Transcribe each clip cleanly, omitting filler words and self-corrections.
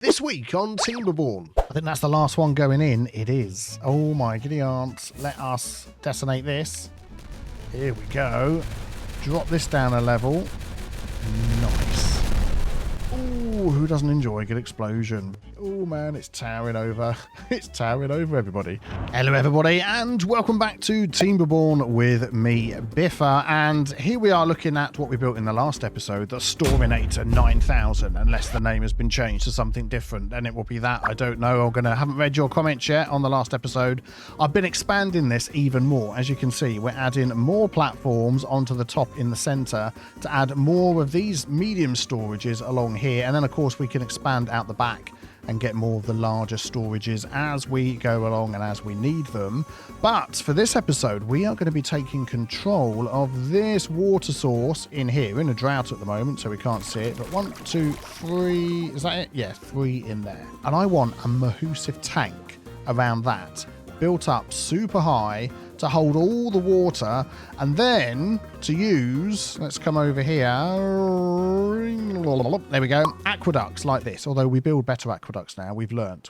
This week on Timberborn. I think that's the last one going in. It is. Oh my giddy aunt. Let us detonate this. Here we go. Drop this down a level. Nice. Ooh, who doesn't enjoy a good explosion? Oh man, it's towering over. It's towering over everybody. Hello everybody and welcome back to Timberborn with me, Biffa. And here we are looking at what we built in the last episode, the Storminator 9000. Unless the name has been changed to something different, then it will be that. I don't know. Haven't read your comments yet on the last episode. I've been expanding this even more. As you can see, we're adding more platforms onto the top in the center to add more of these medium storages along here. And then of course we can expand out the back and get more of the larger storages as we go along and as we need them. But for this episode, we are going to be taking control of this water source in here. We're in a drought at the moment, so we can't see it. But 1, 2, 3, is that it? Yeah, 3 in there. And I want a massive tank around that, built up super high to hold all the water, and then to use, let's come over here, there we go, aqueducts like this. Although we build better aqueducts now, we've learnt.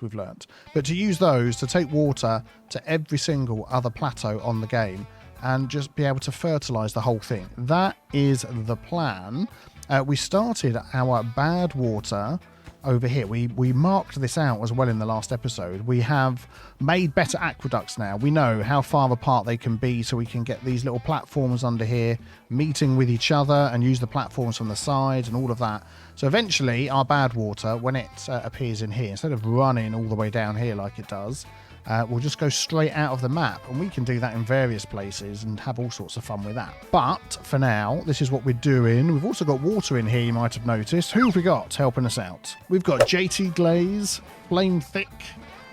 But to use those to take water to every single other plateau on the game and just be able to fertilize the whole thing. That is the plan. We started our bad water over here. We marked this out as well in the last episode. We have made better aqueducts now. We know how far apart they can be, so we can get these little platforms under here meeting with each other and use the platforms from the sides and all of that. So eventually our bad water, when it appears in here, instead of running all the way down here like it does, we'll just go straight out of the map, and we can do that in various places and have all sorts of fun with that. But for now, this is what we're doing. We've also got water in here, you might have noticed. Who have we got helping us out? We've got JT Glaze, Flame Thick,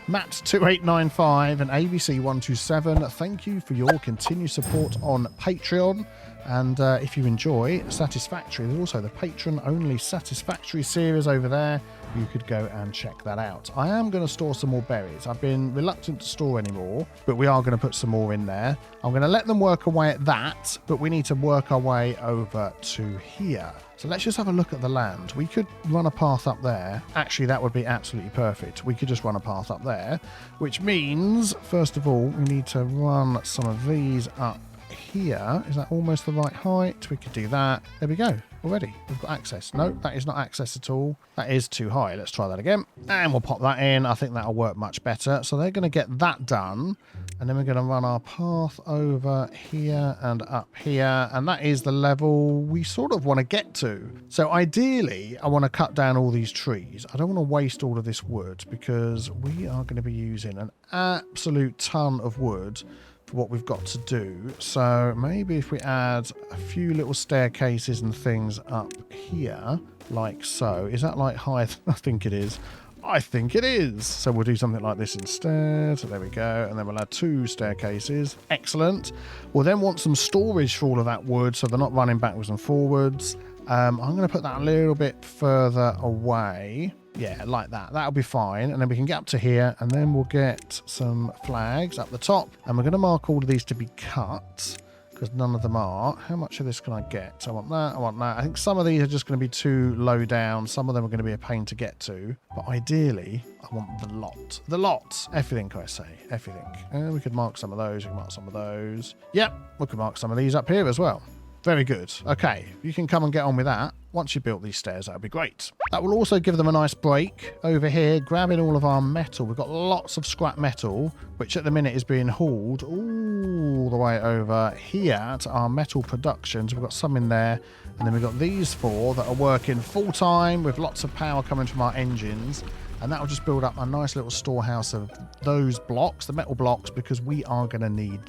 Matt2895 and ABC127. Thank you for your continued support on Patreon. And if you enjoy Satisfactory, there's also the patron-only Satisfactory series over there. You could go and check that out. I am going to store some more berries. I've been reluctant to store any more, but we are going to put some more in there. I'm going to let them work away at that, but we need to work our way over to here. So let's just have a look at the land. We could run a path up there. Actually, that would be absolutely perfect. We could just run a path up there, which means, first of all, we need to run some of these up here. Is that almost the right height? We could do that. There we go. Already we've got access. No, that is not access at all. That is too high. Let's try that again, and we'll pop that in. I think that'll work much better. So they're going to get that done, and then we're going to run our path over here and up here, and that is the level we sort of want to get to. So ideally I want to cut down all these trees. I don't want to waste all of this wood, because we are going to be using an absolute ton of wood for what we've got to do. So maybe if we add a few little staircases and things up here, like so. Is that like high? I think it is. I think it is. So we'll do something like this instead. So there we go. And then we'll add 2 staircases. Excellent. We'll then want some storage for all of that wood, so they're not running backwards and forwards. I'm going to put that a little bit further away. Yeah, like that. That'll be fine. And then we can get up to here, and then we'll get some flags up the top. And we're going to mark all of these to be cut, because none of them are. How much of this can I get? So I want that, I want that. I think some of these are just going to be too low down. Some of them are going to be a pain to get to. But ideally, I want the lot. The lot. Everything, can I say? Everything. And we could mark some of those. We can mark some of those. Yep, we could mark some of these up here as well. Very good. Okay, you can come and get on with that. Once you've built these stairs, that would be great. That will also give them a nice break over here, grabbing all of our metal. We've got lots of scrap metal, which at the minute is being hauled all the way over here to our metal productions. We've got some in there, and then we've got these 4 that are working full time with lots of power coming from our engines. And that will just build up a nice little storehouse of those blocks, the metal blocks, because we are going to need,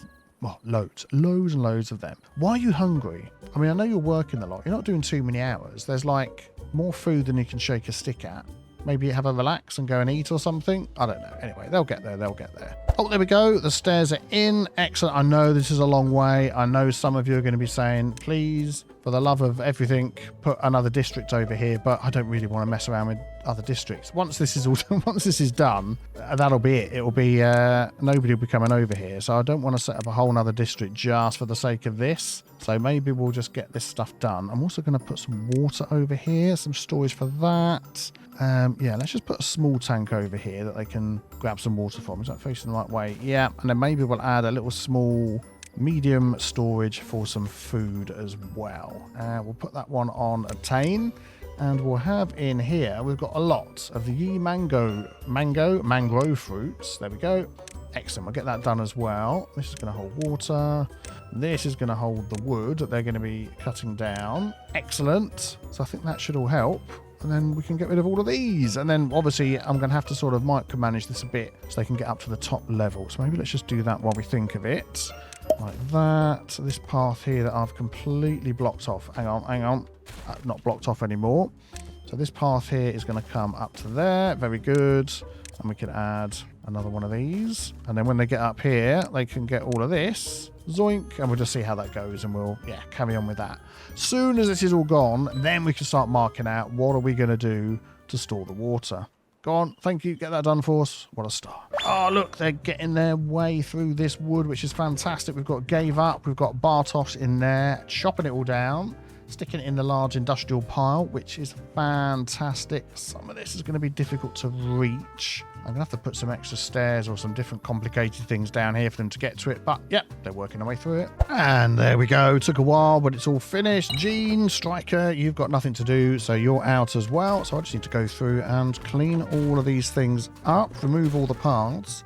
well, loads and loads of them. Why are you hungry? I mean, I know you're working a lot. You're not doing too many hours. There's like more food than you can shake a stick at. Maybe have a relax and go and eat or something. I don't know. Anyway, they'll get there. They'll get there. Oh, there we go. The stairs are in. Excellent. I know this is a long way. I know some of you are going to be saying, please, for for the love of everything, put another district over here, but I don't really want to mess around with other districts. Once this is all once this is done, that'll be it. It'll be nobody will be coming over here. So I don't want to set up a whole nother district just for the sake of this. So maybe we'll just get this stuff done. I'm also going to put some water over here, some storage for that. Yeah, let's just put a small tank over here that they can grab some water from. Is that facing the right way? Yeah, and then maybe we'll add a little small medium storage for some food as well. We'll put that one on obtain, and we'll have in here, we've got a lot of the mangrove fruits. There we go. Excellent. We'll get that done as well. This is going to hold water. This is going to hold the wood that they're going to be cutting down. Excellent. So I think that should all help. And then we can get rid of all of these. And then obviously I'm going to have to sort of micromanage this a bit so they can get up to the top level. So maybe let's just do that while we think of it. Like that. So this path here that I've completely blocked off. Hang on. Not blocked off anymore. So this path here is going to come up to there. Very good. And we can add another one of these. And then when they get up here, they can get all of this. Zoink. And we'll just see how that goes. And we'll, yeah, carry on with that. Soon as this is all gone, then we can start marking out what are we going to do to store the water. Go on. Thank you. Get that done for us. What a start. Oh, look. They're getting their way through this wood, which is fantastic. We've got Gave Up. We've got Bartosz in there, chopping it all down. Sticking it in the large industrial pile, which is fantastic. Some of this is going to be difficult to reach. I'm going to have to put some extra stairs or some different complicated things down here for them to get to it. But, yep, they're working their way through it. And there we go. Took a while, but it's all finished. Gene, Striker, you've got nothing to do, so you're out as well. So I just need to go through and clean all of these things up, remove all the parts.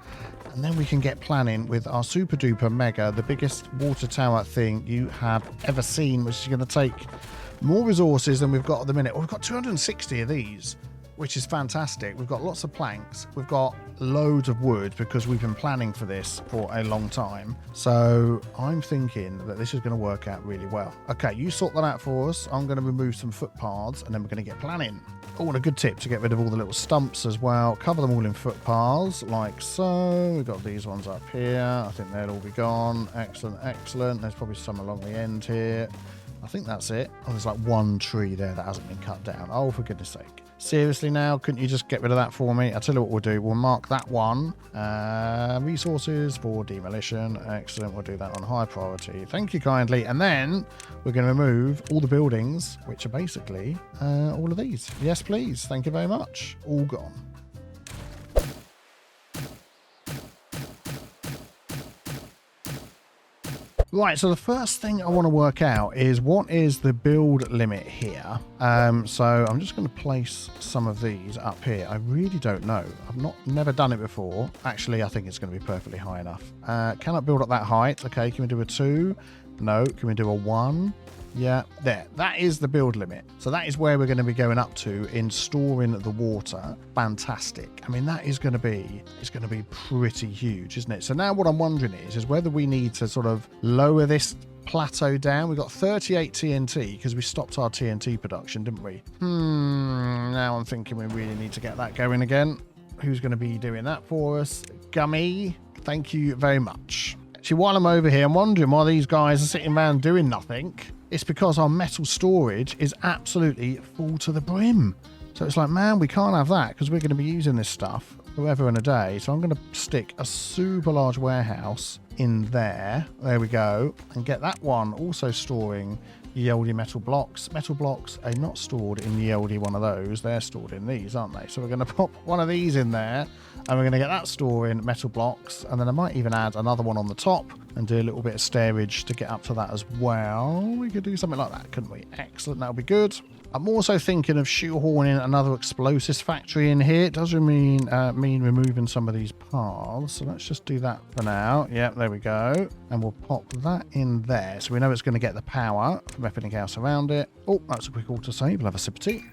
And then we can get planning with our super duper mega, the biggest water tower thing you have ever seen, which is going to take more resources than we've got at the minute. Well, we've got 260 of these, which is fantastic. We've got lots of planks. We've got loads of wood because we've been planning for this for a long time. So I'm thinking that this is going to work out really well. Okay, you sort that out for us. I'm going to remove some footpaths and then we're going to get planning. Oh, and a good tip to get rid of all the little stumps as well. Cover them all in footpaths like so. We've got these ones up here. I think they'll all be gone. Excellent, excellent. There's probably some along the end here. I think that's it. Oh, there's like one tree there that hasn't been cut down. Oh, for goodness sake. Seriously now, couldn't you just get rid of that for me? I'll tell you what we'll do. We'll mark that one. Resources for demolition. Excellent. We'll do that on high priority. Thank you kindly. And then we're going to remove all the buildings, which are basically all of these. Yes, please. Thank you very much. All gone. Right, so the first thing I want to work out is what is the build limit here. So I'm just going to place some of these up here. I really don't know. I've never done it before. Actually, I think it's going to be perfectly high enough. Cannot build up that height. Okay, can we do a 2? No. Can we do a 1? Yeah, there. That is the build limit. So that is where we're going to be going up to in storing the water. Fantastic. I mean, that is going to be, it's going to be pretty huge, isn't it? So now what I'm wondering is whether we need to sort of lower this plateau down. We've got 38 TNT because we stopped our TNT production, didn't we? Now I'm thinking we really need to get that going again. Who's going to be doing that for us? Gummy, thank you very much. Actually, while I'm over here, I'm wondering why these guys are sitting around doing nothing. It's because our metal storage is absolutely full to the brim. So it's like, man, we can't have that because we're going to be using this stuff forever and a day. So I'm going to stick a super large warehouse in there. There we go. And get that one also storing Yieldy metal blocks. Metal blocks are not stored in Yieldy one of those. They're stored in these, aren't they? So we're going to pop one of these in there and we're going to get that storing metal blocks. And then I might even add another one on the top and do a little bit of stairage to get up to that as well. We could do something like that, couldn't we? Excellent. That'll be good. I'm also thinking of shoehorning another explosives factory in here. It does mean removing some of these paths. So let's just do that for now. Yep, there we go. And we'll pop that in there. So we know it's going to get the power from everything else around it. Oh, that's a quick auto save. We'll have a sip of tea.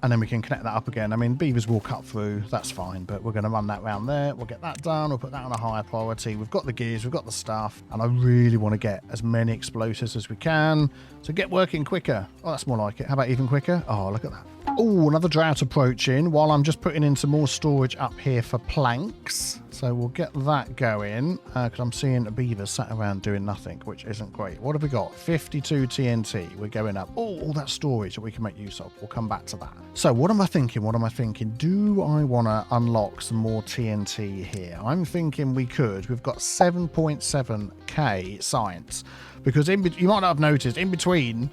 And then we can connect that up again. I mean, beavers will cut through. That's fine. But we're going to run that round there. We'll get that done. We'll put that on a higher priority. We've got the gears. We've got the stuff. And I really want to get as many explosives as we can. So get working quicker. Oh, that's more like it. How about even quicker? Oh, look at that. Oh, another drought approaching while I'm just putting in some more storage up here for planks. So we'll get that going because I'm seeing beavers sat around doing nothing, which isn't great. What have we got? 52 TNT. We're going up. Oh, all that storage that we can make use of. We'll come back to that. So what am I thinking? What am I thinking? Do I want to unlock some more TNT here? I'm thinking we could. We've got 7.7k science. Because you might not have noticed, in between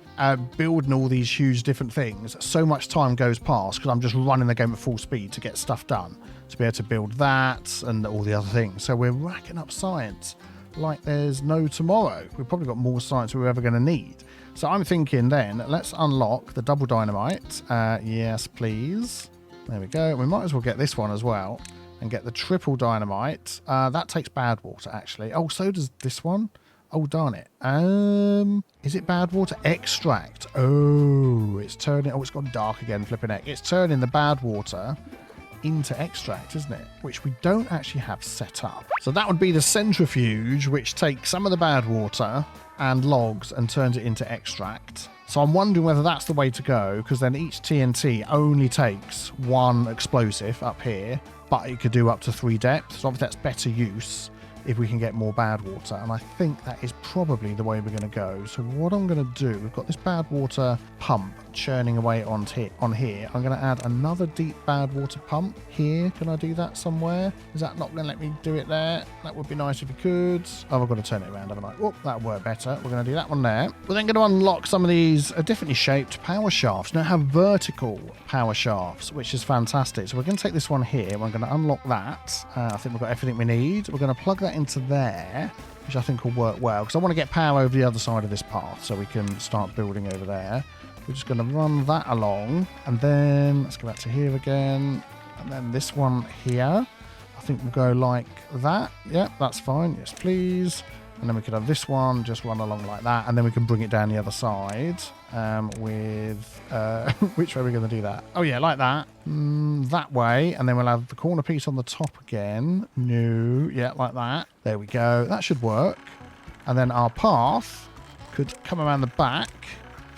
building all these huge different things, so much time goes past because I'm just running the game at full speed to get stuff done, to be able to build that and all the other things. So we're racking up science like there's no tomorrow. We've probably got more science than we're ever going to need. So I'm thinking then, let's unlock the double dynamite. Yes, please. There we go. We might as well get this one as well and get the triple dynamite. That takes bad water, actually. Oh, so does this one. Oh, darn it. Is it bad water? Extract. Oh, it's turning... Oh, it's gone dark again, flipping it. It's turning the bad water into extract, isn't it? Which we don't actually have set up. So that would be the centrifuge, which takes some of the bad water and logs and turns it into extract. So I'm wondering whether that's the way to go, because then each TNT only takes one explosive up here, but it could do up to 3 depths. So obviously that's better use if we can get more bad water, and I think that is probably the way we're going to go. So what I'm going to do, we've got this bad water pump churning away on here. I'm going to add another deep bad water pump here. Can I do that somewhere? Is that not going to let me do it there? That would be nice if you could. Oh, I've got to turn it around, haven't I? Oh, that'll work better. We're going to do that one there. We're then going to unlock some of these differently shaped power shafts. Now have vertical power shafts, which is fantastic. So we're going to take this one here. We're going to unlock that. I think we've got everything we need. We're going to plug that into there, which I think will work well, because I want to get power over the other side of this path so we can start building over there. We're just going to run that along, and then let's go back to here again, and then this one here. I think we'll go like that. Yep, that's fine. Yes, please. And then we could have this one just run along like that, and then we can bring it down the other side with... which way are we going to do that? Oh, yeah, like that. That way, and then we'll have the corner piece on the top again. No, yeah, like that. There we go. That should work. And then our path could come around the back,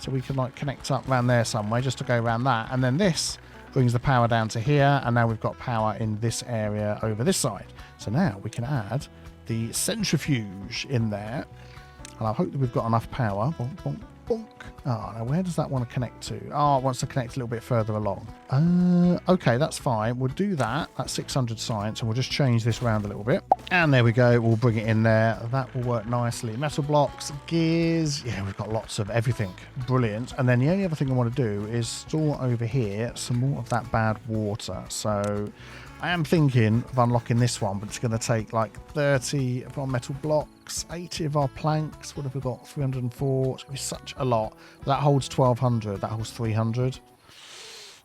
so we can like connect up around there somewhere just to go around that. And then this brings the power down to here, and now we've got power in this area over this side. So now we can add the centrifuge in there, and I hope that we've got enough power. Bonk, bonk, bonk. Oh, now where does that want to connect to? Oh, it wants to connect a little bit further along. Okay, that's fine. We'll do that. That's 600 science, and we'll just change this around a little bit. And there we go. We'll bring it in there. That will work nicely. Metal blocks, gears. Yeah, we've got lots of everything. Brilliant. And then the only other thing I want to do is store over here some more of that bad water. So I am thinking of unlocking this one, but it's going to take like 30 of our metal blocks, 80 of our planks. What have we got? 304. It's going to be such a lot. That holds 1,200. That holds 300.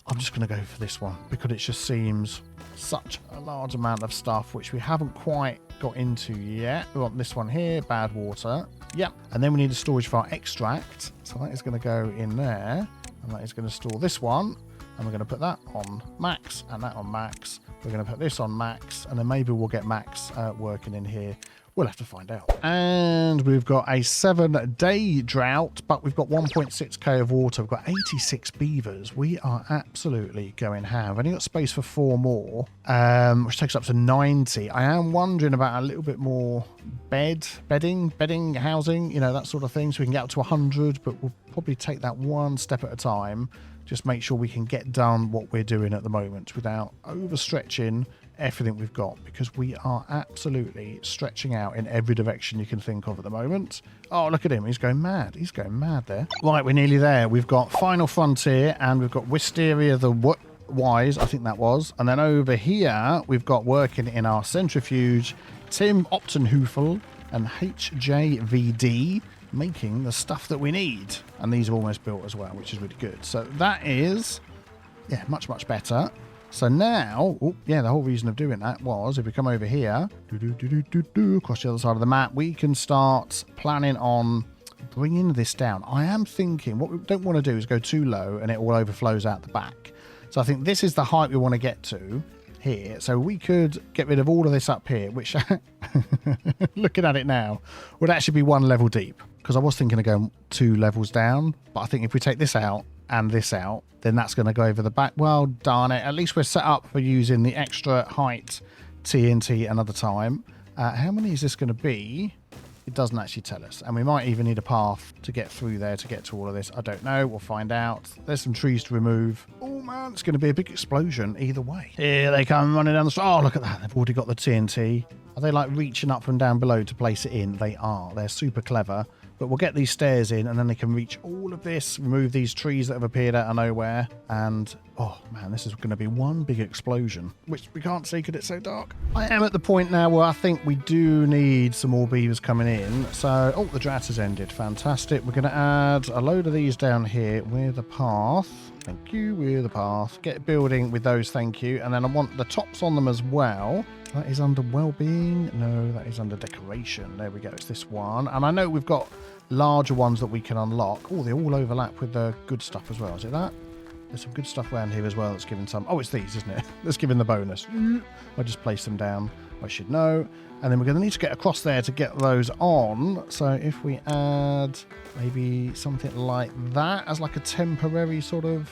I'm just going to go for this one because it just seems such a large amount of stuff, which we haven't quite got into yet. We want this one here, bad water. Yep. And then we need a storage for our extract. So that is going to go in there. And that is going to store this one. And we're going to put that on max and that on max. We're going to put this on max, and then maybe we'll get max working in here. We'll have to find out. And we've got a 7-day drought, but we've got 1.6k of water. We've got 86 beavers. We are absolutely going ham. We've only got space for 4 more, which takes up to 90. I am wondering about a little bit more bedding, housing, you know, that sort of thing, so we can get up to 100, but we'll probably take that one step at a time. Just make sure we can get done what we're doing at the moment without overstretching everything we've got, because we are absolutely stretching out in every direction you can think of at the moment. Oh, look at him. He's going mad. He's going mad there. Right, we're nearly there. We've got Final Frontier, and we've got Wisteria the Wise, I think that was. And then over here, we've got working in our centrifuge, Tim Optenhufel and HJVD, making the stuff that we need. And these are almost built as well, which is really good. So that is, yeah, much, much better. So now, oh, yeah, the whole reason of doing that was, if we come over here, across the other side of the map, we can start planning on bringing this down. I am thinking, what we don't want to do is go too low and it all overflows out the back. So I think this is the height we want to get to here. So we could get rid of all of this up here, which, looking at it now, would actually be 1 level deep. Because I was thinking of going 2 levels down, but I think if we take this out and this out, then that's going to go over the back. Well, darn it. At least we're set up for using the extra height TNT another time. How many is this going to be? It doesn't actually tell us. And we might even need a path to get through there to get to all of this. I don't know. We'll find out. There's some trees to remove. Oh, man. It's going to be a big explosion either way. Here they come running down the street. Oh, look at that. They've already got the TNT. Are they like reaching up from down below to place it in? They are. They're super clever. But we'll get these stairs in and then they can reach all of this, remove these trees that have appeared out of nowhere. And, oh man, this is going to be one big explosion, which we can't see because it's so dark. I am at the point now where I think we do need some more beavers coming in. So, oh, the drought has ended. Fantastic. We're going to add a load of these down here with a path. Thank you, with a path. Get building with those, thank you. And then I want the tops on them as well. That is under well-being. No, that is under decoration. There we go. It's this one. And I know we've got larger ones that we can unlock. Oh, they all overlap with the good stuff as well. Is it that? There's some good stuff around here as well that's giving some... Oh, it's these, isn't it? That's giving the bonus. I just place them down. I should know. And then we're going to need to get across there to get those on. So if we add maybe something like that as like a temporary sort of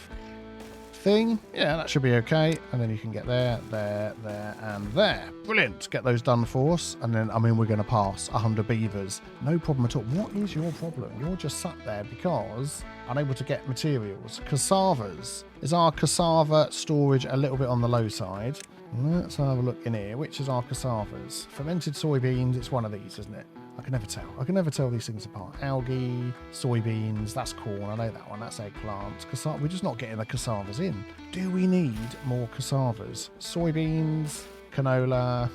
thing, yeah, that should be okay. And then you can get there, there, there, and there. Brilliant. Get those done for us. And then, I mean, we're going to pass 100 beavers. No problem at all. What is your problem? You're just sat there because unable to get materials. Cassavas. Is our cassava storage a little bit on the low side? Let's have a look in here. Which is our cassavas? Fermented soybeans. It's one of these, isn't it? I can never tell. I can never tell these things apart. Algae, soybeans, that's corn. I know that one. That's eggplant. We're just not getting the cassavas in. Do we need more cassavas? Soybeans, canola.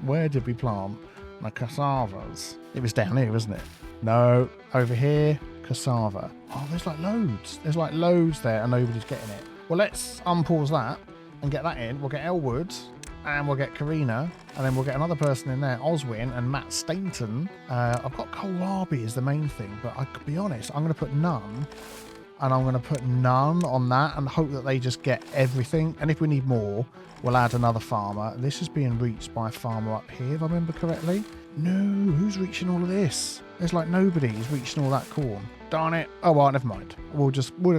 Where did we plant the cassavas? It was down here, wasn't it? No. Over here, cassava. Oh, there's like loads. There's like loads there and nobody's getting it. Well, let's unpause that and get that in. We'll get Elwood. And we'll get Karina, and then we'll get another person in there, Oswin and Matt Stainton. I've got kohlrabi is the main thing, but I could be honest, I'm going to put none, and I'm going to put none on that and hope that they just get everything. And if we need more, we'll add another farmer. This is being reached by a farmer up here, if I remember correctly. No, who's reaching all of this? There's like nobody who's reaching all that corn. Darn it. Oh, well, never mind. We'll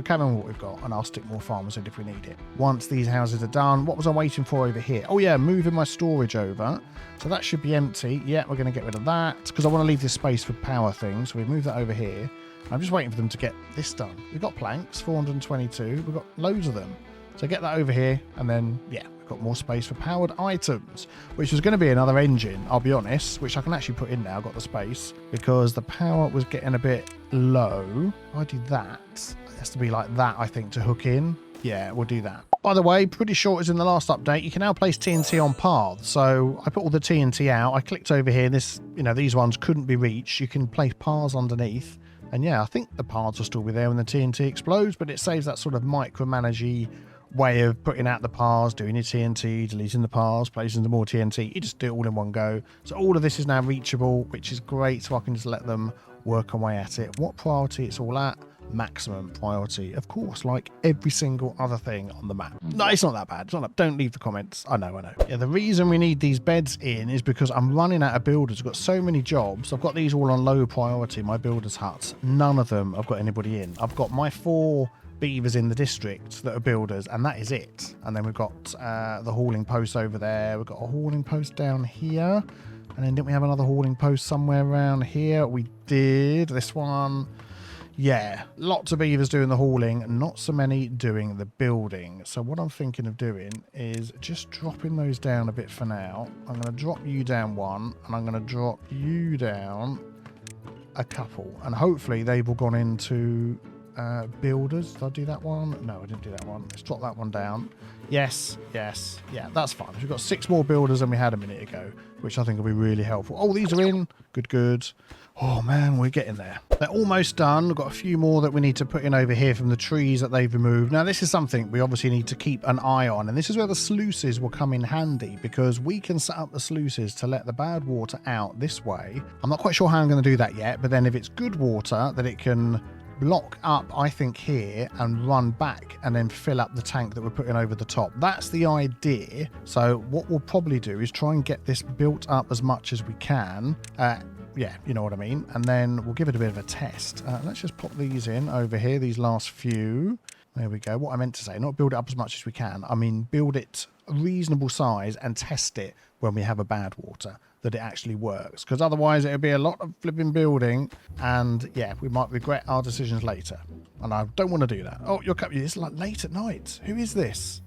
carry on what we've got, and I'll stick more farmers in if we need it. Once these houses are done, what was I waiting for over here? Oh, yeah, moving my storage over. So that should be empty. Yeah, we're going to get rid of that because I want to leave this space for power things. So we move that over here. I'm just waiting for them to get this done. We've got planks, 422. We've got loads of them. So get that over here, and then, yeah, we've got more space for powered items, which was going to be another engine, I'll be honest, which I can actually put in now. I've got the space, because the power was getting a bit low. If I do that, it has to be like that, I think, to hook in. Yeah, we'll do that. By the way, pretty sure as in the last update, you can now place TNT on paths. So I put all the TNT out. I clicked over here. This, these ones couldn't be reached. You can place paths underneath. And yeah, I think the paths will still be there when the TNT explodes, but it saves that sort of micromanagey way of putting out the paths, doing your TNT, deleting the paths, placing some more TNT. You just do it all in one go. So all of this is now reachable, which is great. So I can just let them work away at it. What priority it's all at? Maximum priority, of course, like every single other thing on the map. No, it's not that bad. It's not that, don't leave the comments. I know. Yeah, the reason we need these beds in is because I'm running out of builders. I've got so many jobs. I've got these all on low priority, my builders' huts. None of them I've got anybody in. I've got my 4 beavers in the district that are builders, and that is it. And then we've got the hauling post over there. We've got a hauling post down here. And then didn't we have another hauling post somewhere around here? We did. This one. Yeah, lots of beavers doing the hauling, not so many doing the building. So what I'm thinking of doing is just dropping those down a bit for now. I'm going to drop you down 1, and I'm going to drop you down a couple. And hopefully they've all gone into builders. Did I do that one? No, I didn't do that one. Let's drop that one down. Yes. Yeah, that's fine. We've got 6 more builders than we had a minute ago, which I think will be really helpful. Oh, these are in. Good. Oh, man, we're getting there. They're almost done. We've got a few more that we need to put in over here from the trees that they've removed. Now, this is something we obviously need to keep an eye on, and this is where the sluices will come in handy, because we can set up the sluices to let the bad water out this way. I'm not quite sure how I'm going to do that yet, but then if it's good water, that it can block up, I think, here and run back and then fill up the tank that we're putting over the top. That's the idea. So what we'll probably do is try and get this built up as much as we can. yeah, you know what I mean. And then we'll give it a bit of a test. Let's just pop these in over here, these last few. There we go. What I meant to say, not build it up as much as we can. I mean, build it a reasonable size and test it when we have a bad water, that it actually works. Because otherwise it'll be a lot of flipping building. And yeah, we might regret our decisions later. And I don't want to do that. Oh, it's like late at night. Who is this?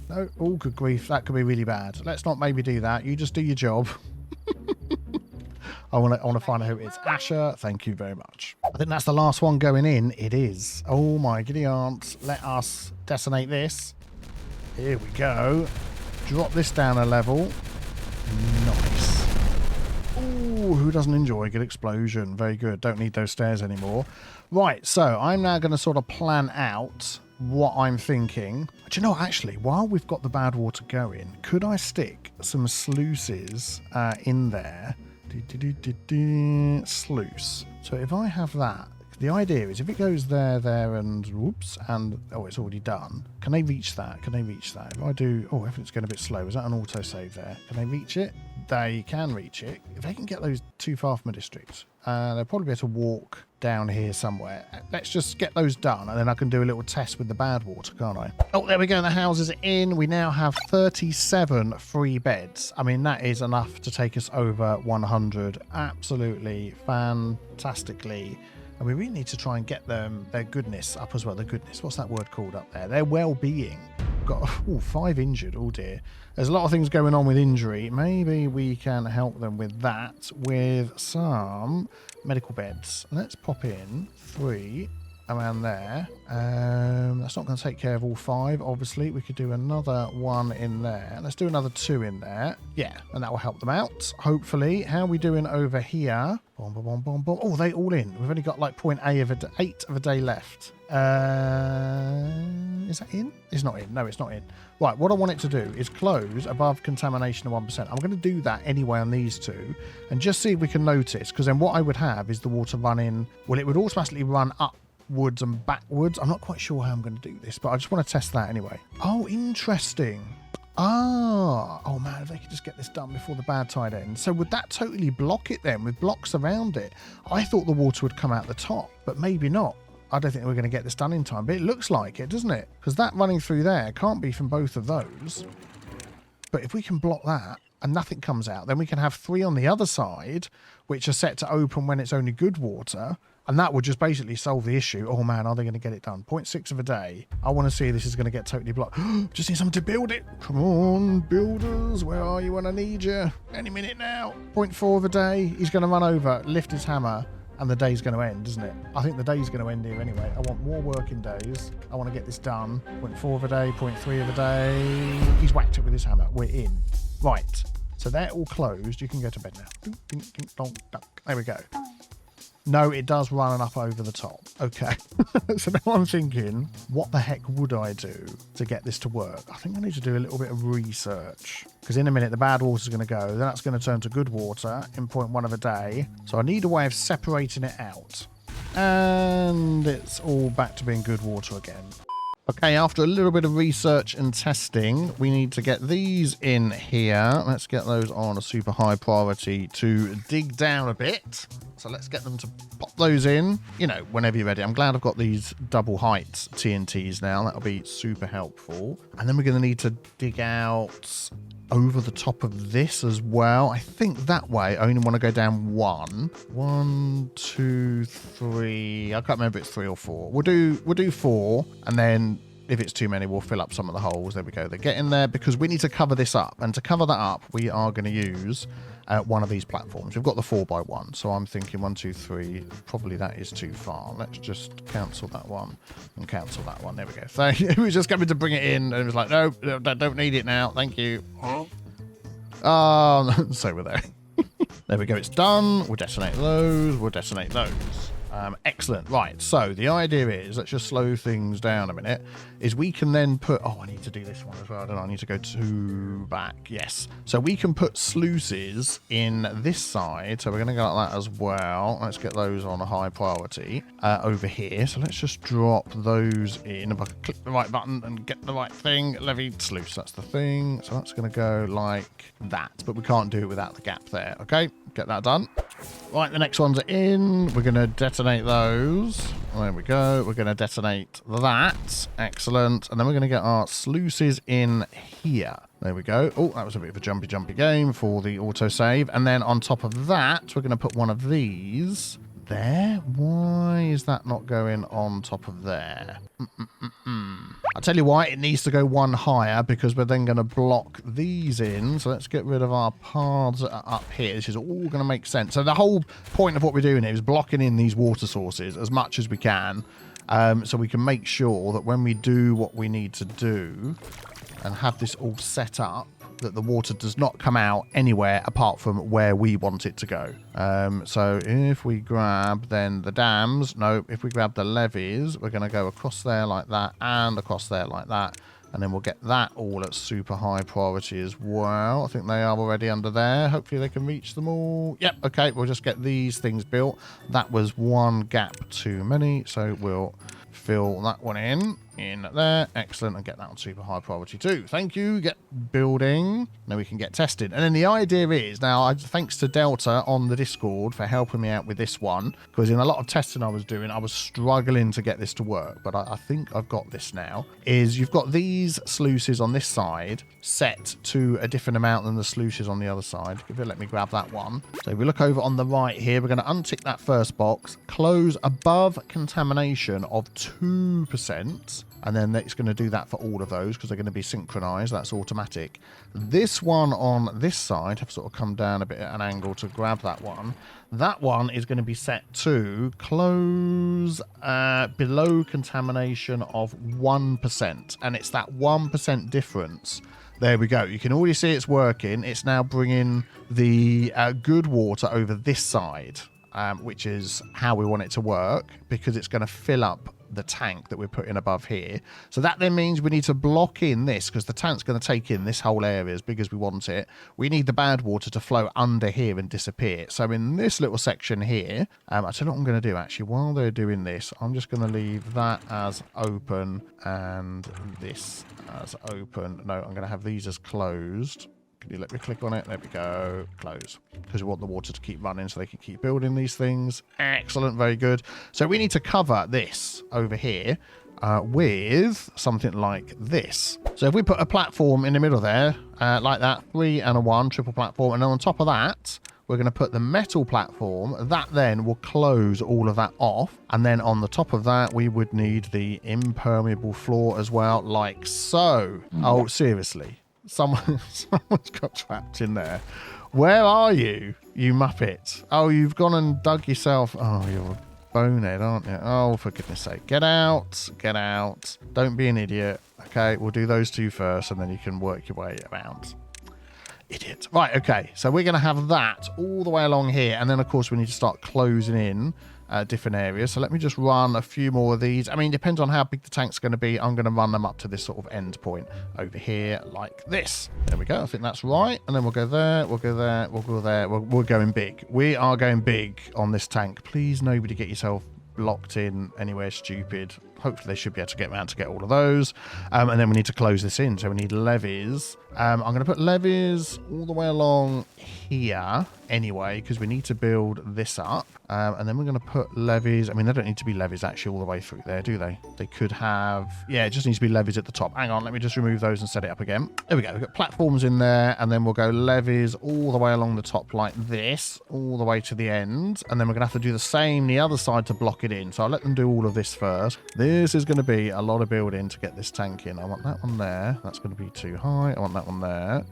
No, oh, good grief. That could be really bad. Let's not maybe do that. You just do your job. I want to find out who it is. Asher, thank you very much. I think that's the last one going in. It is. Oh my giddy aunt. Let us detonate this. Here we go. Drop this down a level. Nice. Ooh, who doesn't enjoy a good explosion? Very good. Don't need those stairs anymore. Right, so I'm now going to sort of plan out what I'm thinking. Do you know, actually, while we've got the bad water going, could I stick some sluices in there? Sluice. So if I have that, the idea is if it goes there, and whoops, and oh, it's already done. Can they reach that? Can they reach that? If I do, oh, everything's going a bit slow. Is that an autosave there? Can they reach it? They can reach it. If they can get those too far from a district, they'll probably be able to walk down here somewhere. Let's just get those done, and then I can do a little test with the bad water, can't I? Oh, there we go. The houses are in. We now have 37 free beds. I mean, that is enough to take us over 100. Absolutely fantastically. And we really need to try and get them their goodness up as well. Their goodness. What's that word called up there? Their well-being. Got 5 injured. Oh dear. There's a lot of things going on with injury. Maybe we can help them with that with some medical beds. Let's pop in 3 around there. That's not going to take care of all 5. Obviously, we could do another 1 in there. Let's do another 2 in there. Yeah, and that will help them out. Hopefully. How are we doing over here? Boom, boom, boom, boom, boom. Oh, they all in. We've only got like 8 of a day left. Is that in? It's not in. No, it's not in. Right, what I want it to do is close above contamination of 1%. I'm going to do that anyway on these 2 and just see if we can notice, because then what I would have is the water running. Well, it would automatically run upwards and backwards. I'm not quite sure how I'm going to do this, but I just want to test that anyway. Oh, interesting. Oh man, if they could just get this done before the bad tide ends. So would that totally block it then with blocks around it? I thought the water would come out the top, but maybe not. I don't think we're going to get this done in time, but it looks like it, doesn't it? Because that running through there can't be from both of those. But if we can block that and nothing comes out, then we can have 3 on the other side, which are set to open when it's only good water. And that would just basically solve the issue. Oh man, are they going to get it done? 0.6 of a day. I want to see if this is going to get totally blocked. Just need someone to build it. Come on, builders. Where are you when I need you? Any minute now. 0.4 of a day. He's going to run over, lift his hammer, and the day's going to end, isn't it? I think the day's going to end here anyway. I want more working days. I want to get this done. 0.4 of a day, 0.3 of a day. He's whacked it with his hammer. We're in. Right. So they're all closed. You can go to bed now. There we go. No, it does run up over the top. Okay. So now I'm thinking, what the heck would I do to get this to work? I think I need to do a little bit of research. Because in a minute, the bad water's going to go. Then that's going to turn to good water in 0.1 of a day. So I need a way of separating it out. And it's all back to being good water again. Okay, after a little bit of research and testing, we need to get these in here. Let's get those on a super high priority to dig down a bit. So let's get them to pop those in, you know, whenever you're ready. I'm glad I've got these double height TNTs now. That'll be super helpful. And then we're going to need to dig out over the top of this as well. I think that way I only want to go down 1. 1, 2, 3. I can't remember if it's 3 or 4. We'll do 4, and then if it's too many, we'll fill up some of the holes. There we go. They get in there because we need to cover this up. And to cover that up, we are going to use one of these platforms. We've got the 4x1. So I'm thinking 1, 2, 3. Probably that is too far. Let's just cancel that one and cancel that one. There we go. So it was just coming to bring it in. And it was like, no, don't need it now. Thank you. So we're there. There we go. It's done. We'll detonate those. We'll detonate those. Excellent. Right, so the idea is, let's just slow things down a minute, is we can then put, oh, I need to do this one as well. I don't know, I need to go to back. Yes. So we can put sluices in this side. So we're going to go like that as well. Let's get those on a high priority over here. So let's just drop those in. If I can click the right button and get the right thing, levied sluice. That's the thing. So that's going to go like that, but we can't do it without the gap there. Okay. Get that done. Right, the next ones are in. We're going to detonate those. There we go. We're going to detonate that. Excellent. And then we're going to get our sluices in here. There we go. Oh, that was a bit of a jumpy game for the autosave. And then on top of that, we're going to put one of these there. Why is that not going on top of there? I'll tell you why. It needs to go one higher because we're then going to block these in. So let's get rid of our paths up here. This is all going to make sense. So the whole point of what we're doing here is blocking in these water sources as much as we can, so we can make sure that when we do what we need to do and have this all set up, that the water does not come out anywhere apart from where we want it to go. So if we grab then the dams, no, if we grab the levees, we're going to go across there like that and across there like that. And then we'll get that all at super high priority as well. I think they are already under there. Hopefully they can reach them all. Yep, okay, we'll just get these things built. That was one gap too many, so we'll fill that one in there. Excellent. And get that on super high priority too. Thank you. Get building. Now we can get tested. And then the idea is, now thanks to Delta on the Discord for helping me out with this one, because in a lot of testing I was doing, I was struggling to get this to work, but I think I've got this now, is you've got these sluices on this side set to a different amount than the sluices on the other side. If you let me grab that one. So if we look over on the right here, we're going to untick that first box, close above contamination of 2%. And then it's going to do that for all of those because they're going to be synchronized. That's automatic. This one on this side, have sort of come down a bit at an angle to grab that one. That one is going to be set to close below contamination of 1%. And it's that 1% difference. There we go. You can already see it's working. It's now bringing the good water over this side, which is how we want it to work, because it's going to fill up the tank that we're putting above here. So that then means we need to block in this, because the tank's going to take in this whole area as big as we want it. We need the bad water to flow under here and disappear. So in this little section here, I tell you what I'm going to do actually while they're doing this. I'm just going to leave that as open and this as open. No, I'm going to have these as closed. Can you let me click on it? There we go. Close. Because we want the water to keep running so they can keep building these things. Excellent. Very good. So we need to cover this over here with something like this. So if we put a platform in the middle there, like that, 3 and a 1, triple platform, and then on top of that, we're going to put the metal platform. That then will close all of that off. And then on the top of that, we would need the impermeable floor as well, like so. Oh, seriously. Someone's got trapped in there. Where are you, you muppet? Oh, you've gone and dug yourself. Oh, you're a bonehead, aren't you? Oh, for goodness sake. Get out. Get out. Don't be an idiot. Okay, we'll do those two first, and then you can work your way around. Idiot. Right, okay. So we're going to have that all the way along here. And then, of course, we need to start closing in different areas. So let me just run a few more of these. I mean, depends on how big the tank's going to be. I'm going to run them up to this sort of end point over here like this. There we go. I think that's right. And then we'll go there. We'll go there. We'll go there. We're going big. We are going big on this tank. Please, nobody get yourself locked in anywhere stupid. Hopefully they should be able to get around to get all of those. And then we need to close this in. So we need levees. I'm going to put levees all the way along here anyway, because we need to build this up. And then we're going to put levees. I mean, they don't need to be levees actually all the way through there, do they? They could have... Yeah, it just needs to be levees at the top. Hang on, let me just remove those and set it up again. There we go. We've got platforms in there, and then we'll go levees all the way along the top like this, all the way to the end. And then we're going to have to do the same the other side to block it in. So I'll let them do all of this first. This is going to be a lot of building to get this tank in. I want that one there. That's going to be too high. I want that one there.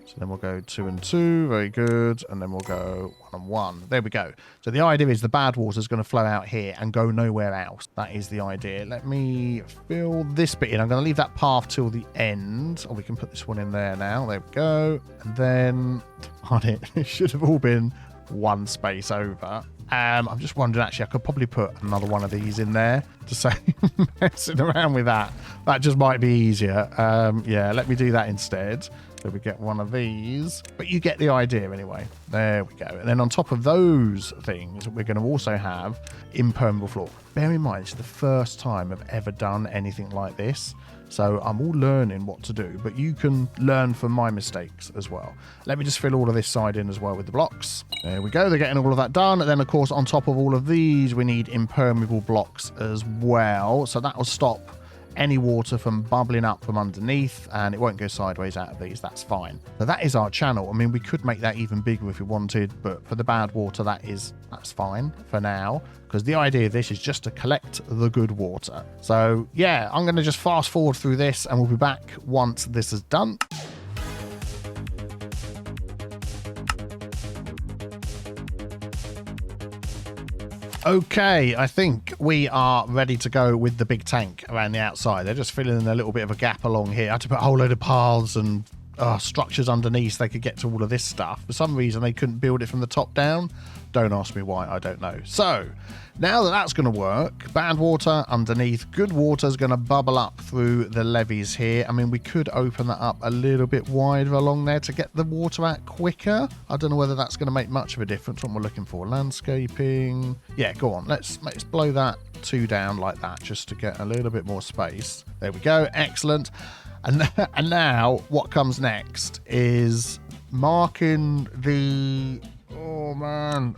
So then we'll go 2 and 2. Very good. And then we'll go 1 and 1. There we go. So the idea is the bad water is going to flow out here and go nowhere else. That is the idea. Let me fill this bit in. I'm going to leave that path till the end. Or we can put this one in there now. There we go. And then on it, it should have all been one space over. I'm just wondering, actually, I could probably put another one of these in there to say messing around with that. That just might be easier. Yeah, let me do that instead. So we get one of these, but you get the idea anyway. There we go. And then on top of those things, we're going to also have impermeable floor. Bear in mind, it's the first time I've ever done anything like this. So I'm all learning what to do, but you can learn from my mistakes as well. Let me just fill all of this side in as well with the blocks. There we go. They're getting all of that done. And then, of course, on top of all of these, we need impermeable blocks as well. So that will stop any water from bubbling up from underneath, and it won't go sideways out of these. That's fine. So that is our channel. I mean, we could make that even bigger if we wanted, but for the bad water, that's fine for now, because the idea of this is just to collect the good water. So yeah, I'm going to just fast forward through this, and we'll be back once this is done. Okay, I think we are ready to go with the big tank around the outside. They're just filling in a little bit of a gap along here. I had to put a whole load of paths and structures underneath so they could get to all of this stuff. For some reason, they couldn't build it from the top down. Don't ask me why, I don't know. So, now that that's going to work, bad water underneath, good water is going to bubble up through the levees here. I mean, we could open that up a little bit wider along there to get the water out quicker. I don't know whether that's going to make much of a difference. What we're looking for, landscaping. Yeah, go on. Let's blow that 2 down like that just to get a little bit more space. There we go. Excellent. And now what comes next is marking the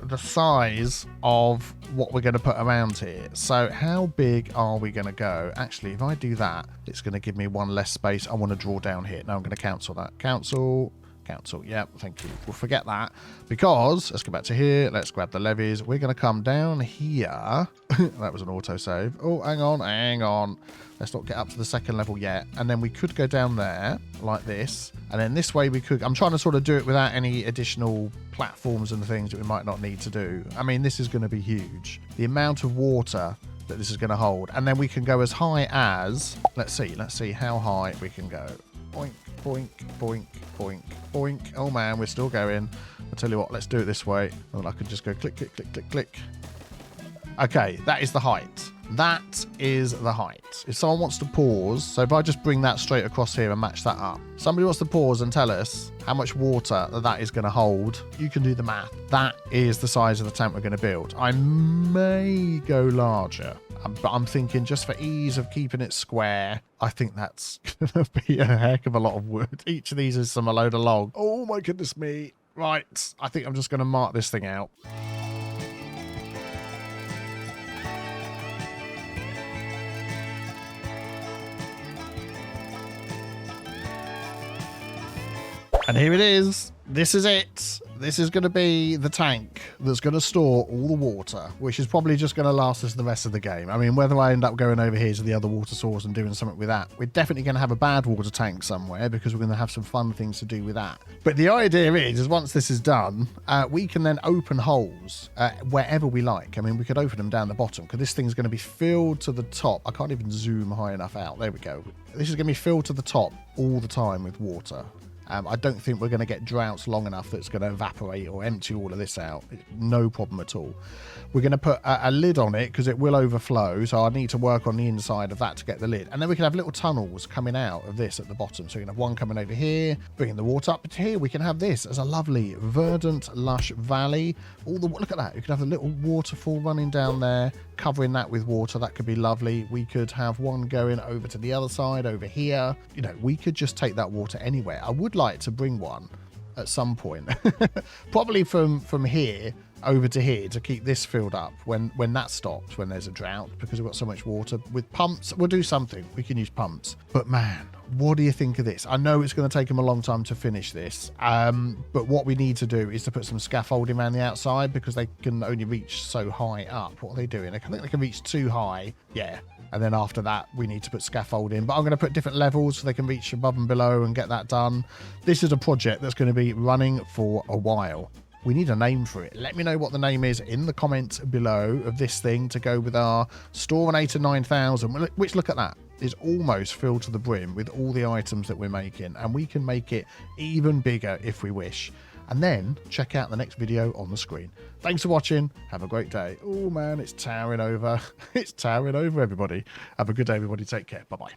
the size of what we're going to put around here. So how big are we going to go? Actually, if I do that, it's going to give me one less space. I want to draw down here. Now I'm going to cancel that. Cancel. Yep, thank you. We'll forget that, because let's go back to here. Let's grab the levees. We're going to come down here. That was an autosave. Oh, hang on. Let's not get up to the second level yet. And then we could go down there like this. And then this way we could... I'm trying to sort of do it without any additional platforms and things that we might not need to do. I mean, this is going to be huge. The amount of water that this is going to hold. And then we can go as high as... Let's see how high we can go. Boink, boink, boink, boink, boink. Oh man, we're still going. I'll tell you what, let's do it this way. And I can just go click, click, click, click, click. Okay, that is the height. That is the height. If someone wants to pause, so if I just bring that straight across here and match that up, somebody wants to pause and tell us how much water that is going to hold, you can do the math. That is the size of the tank we're going to build. I may go larger, but I'm thinking just for ease of keeping it square, I think that's going to be a heck of a lot of wood. Each of these is a load of log. Oh my goodness me. Right, I think I'm just going to mark this thing out. And here it is. This is it. This is going to be the tank that's going to store all the water, which is probably just going to last us the rest of the game. I mean, whether I end up going over here to the other water source and doing something with that, we're definitely going to have a bad water tank somewhere, because we're going to have some fun things to do with that. But the idea is once this is done, we can then open holes wherever we like. I mean, we could open them down the bottom, because this thing's going to be filled to the top. I can't even zoom high enough out. There we go. This is going to be filled to the top all the time with water. I don't think we're going to get droughts long enough that's going to evaporate or empty all of this out. No problem at all. We're going to put a lid on it because it will overflow, so I need to work on the inside of that to get the lid. And then we can have little tunnels coming out of this at the bottom. So we can have one coming over here, bringing the water up. But here we can have this as a lovely verdant, lush valley. Look at that. You can have a little waterfall running down there, covering that with water. That could be lovely. We could have one going over to the other side over here. You know, we could just take that water anywhere. I would like to bring one at some point, probably from here over to here, to keep this filled up when that stops, when there's a drought, because we've got so much water. With pumps, we'll do something. We can use pumps. But man, what do you think of this? I know it's going to take them a long time to finish this, but what we need to do is to put some scaffolding around the outside, because they can only reach so high up. What are they doing? I think they can reach too high. Yeah. And then after that, we need to put scaffolding. But I'm going to put different levels so they can reach above and below and get that done. This is a project that's going to be running for a while. We need a name for it. Let me know what the name is in the comments below of this thing to go with our store on 8 and 9,000, which, look at that, is almost filled to the brim with all the items that we're making. And we can make it even bigger if we wish. And then check out the next video on the screen. Thanks for watching. Have a great day. Oh man, it's towering over. It's towering over, everybody. Have a good day, everybody. Take care. Bye-bye.